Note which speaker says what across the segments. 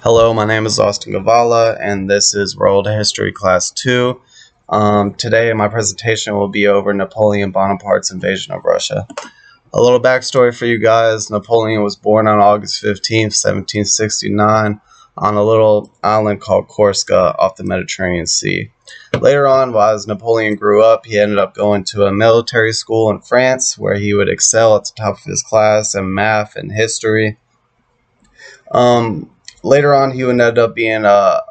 Speaker 1: Hello, my name is Austin Gavala, and this is World History Class 2. Today, my presentation will be over Napoleon Bonaparte's invasion of Russia. A little backstory for you guys. Napoleon was born on August 15th, 1769, on a little island called Corsica off the Mediterranean Sea. Later on, as Napoleon grew up, he ended up going to a military school in France where he would excel at the top of his class in math and history. Later on, he would end up being a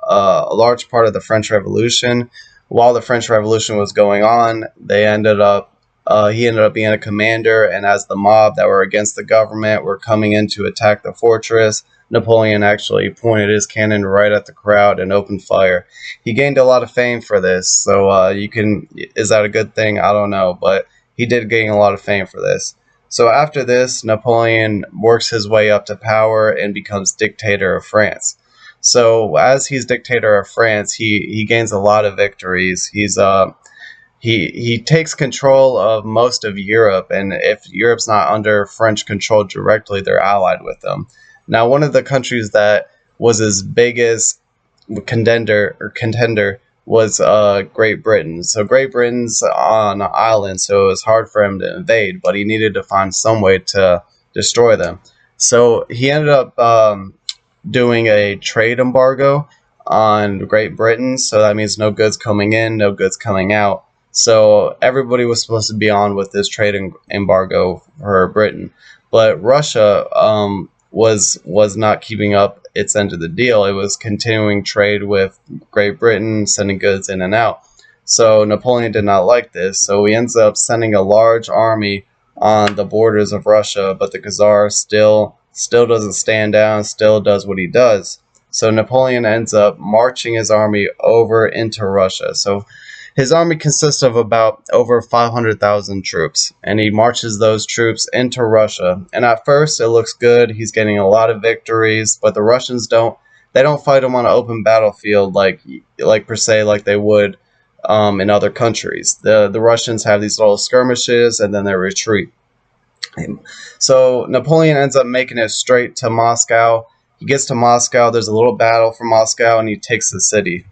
Speaker 1: large part of the French Revolution. While the French Revolution was going on, he ended up being a commander, and as the mob that were against the government were coming in to attack the fortress, Napoleon actually pointed his cannon right at the crowd and opened fire. He gained a lot of fame for this, so is that a good thing? I don't know, but he did gain a lot of fame for this. So after this, Napoleon works his way up to power and becomes dictator of France. So as he's dictator of France, he gains a lot of victories. He takes control of most of Europe, and if Europe's not under French control directly, they're allied with them. Now, one of the countries that was his biggest contender was Great Britain. So Great Britain's on an island, so it was hard for him to invade, but he needed to find some way to destroy them. So he ended up doing a trade embargo on Great Britain, so that means no goods coming in, no goods coming out. So everybody was supposed to be on with this trade embargo for Britain, but Russia was not keeping up its end of the deal. It was continuing trade with Great Britain, sending goods in and out. So Napoleon did not like this, so he ends up sending a large army on the borders of Russia, but the Khazar still doesn't stand down, still does what he does. So Napoleon ends up marching his army over into Russia. So his army consists of about over 500,000 troops, and he marches those troops into Russia. And at first, it looks good. He's getting a lot of victories, but the Russians don't fight him on an open battlefield like per se like they would in other countries. The Russians have these little skirmishes, and then they retreat. So Napoleon ends up making it straight to Moscow. He gets to Moscow. There's a little battle for Moscow, and he takes the city.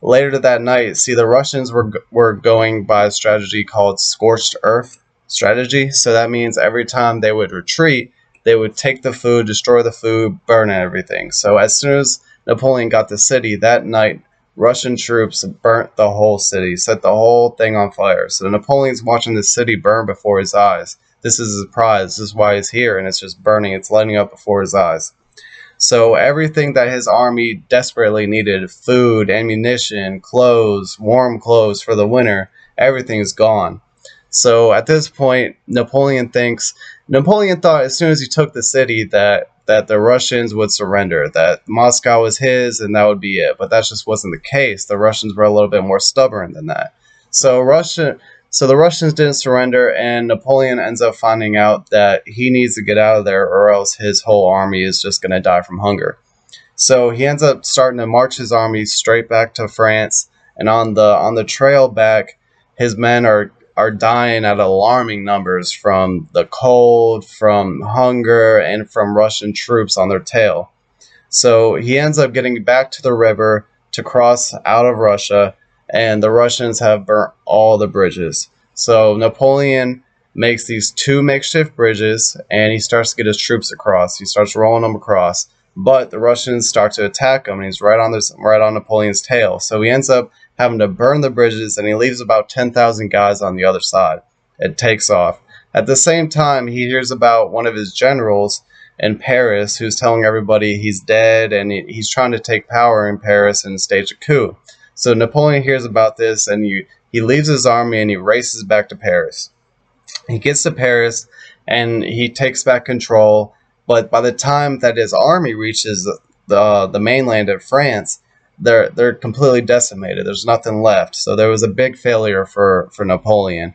Speaker 1: Later that night, the Russians were going by a strategy called scorched earth strategy. So that means every time they would retreat, they would take the food, destroy the food, burn everything. So as soon as Napoleon got the city that night, Russian troops burnt the whole city, set the whole thing on fire. So Napoleon's watching the city burn before his eyes. This is his prize. This is why he's here, and it's just burning. It's lighting up before his eyes. So everything that his army desperately needed, food, ammunition, clothes, warm clothes for the winter, everything is gone. So at this point, Napoleon thought as soon as he took the city that the Russians would surrender, that Moscow was his and that would be it. But that just wasn't the case. The Russians were a little bit more stubborn than that. So the Russians didn't surrender, and Napoleon ends up finding out that he needs to get out of there or else his whole army is just going to die from hunger. So he ends up starting to march his army straight back to France, and on the trail back, his men are dying at alarming numbers from the cold, from hunger, and from Russian troops on their tail. So he ends up getting back to the river to cross out of Russia, and the Russians have burnt all the bridges. So Napoleon makes these two makeshift bridges, and he starts to get his troops across. He starts rolling them across, but the Russians start to attack him, and he's right on Napoleon's tail. So he ends up having to burn the bridges, and he leaves about 10,000 guys on the other side. It takes off. At the same time, he hears about one of his generals in Paris who's telling everybody he's dead, and he's trying to take power in Paris and stage a coup. So Napoleon hears about this, and he leaves his army and he races back to Paris. He gets to Paris and he takes back control, but by the time that his army reaches the mainland of France, they're completely decimated. There's nothing left. So there was a big failure for Napoleon.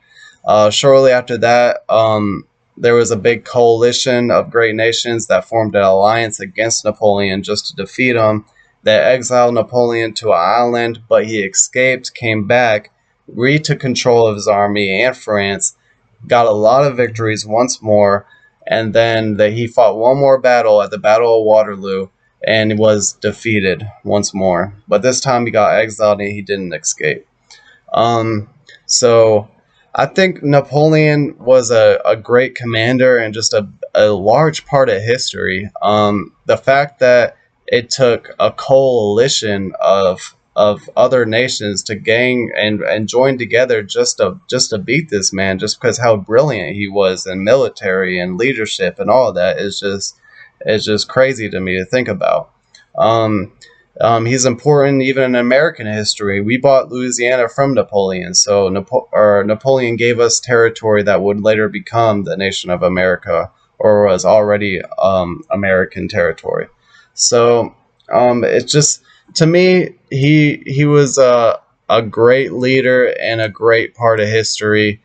Speaker 1: Shortly after that, there was a big coalition of great nations that formed an alliance against Napoleon just to defeat him. They exiled Napoleon to an island, but he escaped, came back, retook control of his army and France, got a lot of victories once more, and then he fought one more battle at the Battle of Waterloo, and was defeated once more. But this time he got exiled and he didn't escape. Um, so I think Napoleon was a great commander and just a large part of history. The fact that it took a coalition of other nations to gang and join together just to beat this man, just because how brilliant he was in military and leadership and all of that is just crazy to me to think about. Um, he's important even in American history. We bought Louisiana from Napoleon, so Napoleon gave us territory that would later become the nation of America, or was already American territory. So it's just, to me, he was a great leader and a great part of history.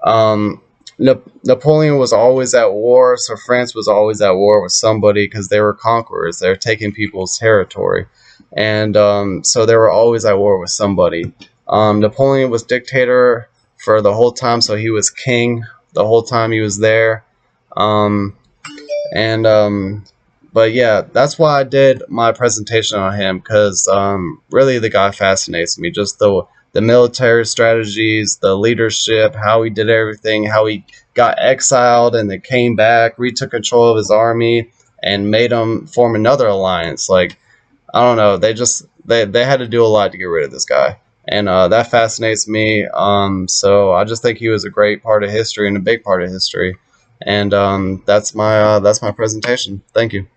Speaker 1: Um, Napoleon was always at war, so France was always at war with somebody because they were conquerors. They're taking people's territory, and so they were always at war with somebody. Napoleon was dictator for the whole time, so he was king the whole time he was there. Um, and but yeah, that's why I did my presentation on him, because really the guy fascinates me. Just the military strategies, the leadership, how he did everything, how he got exiled and then came back, retook control of his army, and made them form another alliance. Like, I don't know, they had to do a lot to get rid of this guy, and that fascinates me. So I just think he was a great part of history and a big part of history, and that's my presentation. Thank you.